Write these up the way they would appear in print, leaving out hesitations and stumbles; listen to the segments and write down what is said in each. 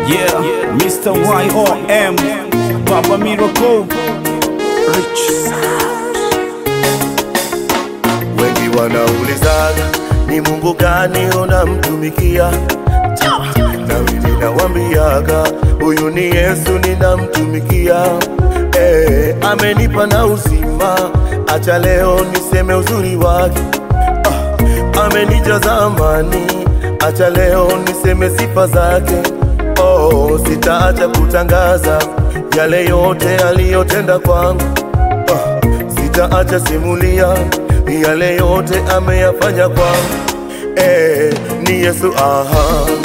Yeah, Mr. YOM, Baba Miracle, Rich Sound. Wengi wanaulizana ni Mungu gani unamtumikia? Na mimi nawaambiaga huyu ni Yesu ninamtumikia. Amenipa na uzima, acha leo niseme uzuri wake. Amenijaza amani, acha leo niseme sifa zake. Sitaacha kutangaza yale yote aliyotenda kwangu. Sitaacha simulia yale yote ameyafanya kwangu. Ni Yesu,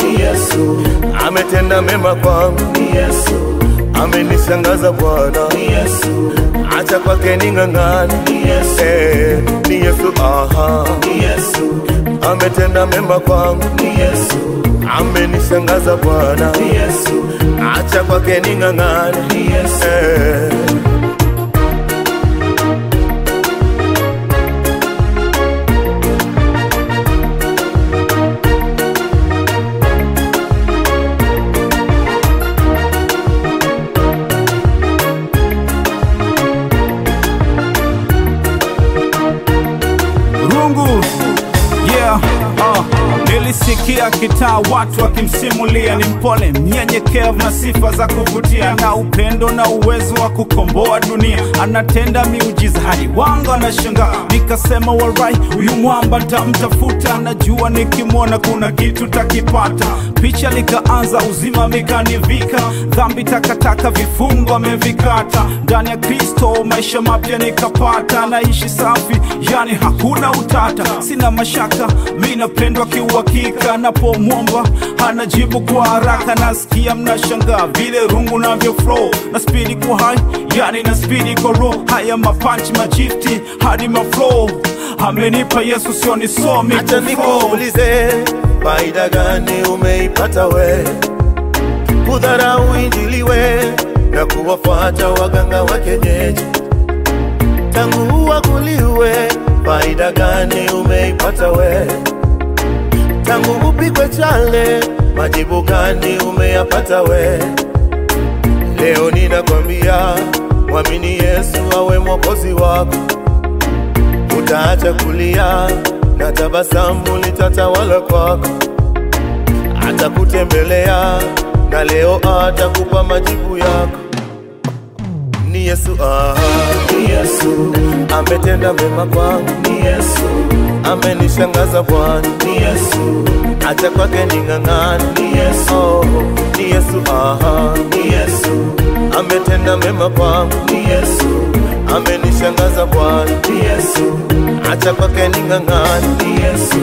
ni Yesu ametenda mema kwangu. Ni Yesu amenishangaza Bwana. Ni Yesu acha kwake ning'ang'ane. Ni Yesu, ni Yesu, ni Yesu ametenda mema kwangu. Ni Yesu amenishangaza Bwana. Ni Yesu acha kwake ning'ang'ane. Ni Yesu, nilisikia kitaa watu wakimsimulia ni mpole, mnyenyekevu na sifa za kuvutia, na upendo na uwezo wa kukomboa dunia. Anatenda miujiza hadi wanga anashangaa. Nikasema warai, huyu mwamba nitamtafuta, najua nikimwona kuna kitu takipata. Picha likaanza, uzima mikanivika, dhambi takataka vifungo amevikata. Ndani ya Kristo maisha mapya nikapata, naishi safi yani hakuna utata. Sina mashaka, mimi napendwa kiuhakika, napomwomba anajibu kwa haraka. Nasikia mnashangaa vile rungu navyo flow, na speedy kwa high yani na speedy kwa raw. Haya mapunch majifti hadi maflow, amenipa Yesu sio nisomi. Acha nikuulize, faida gani umeipata we kudharau injili we na kuwafuata waganga wa kienyeji? Tangu uaguliwe, faida gani umeipata we? Tangu upigwe chale, majibu gani umeyapata we? Leo ninakwambia, mwamini Yesu awe mwokozi wako. Utaacha kulia na tabasamu litatawala kwako. Atakutembelea na leo atakupa majibu yako. Ni Yesu, ni Yesu ametenda mema kwangu. Ni Yesu amenishangaza Bwana. Ni Yesu acha kwake ning'ang'ane. Ni Yesu, ni Yesu, ni Yesu ametenda mema kwangu. Ni Yesu amenishangaza Bwana. Ni Yesu acha kwake ning'ang'ane. Ni Yesu,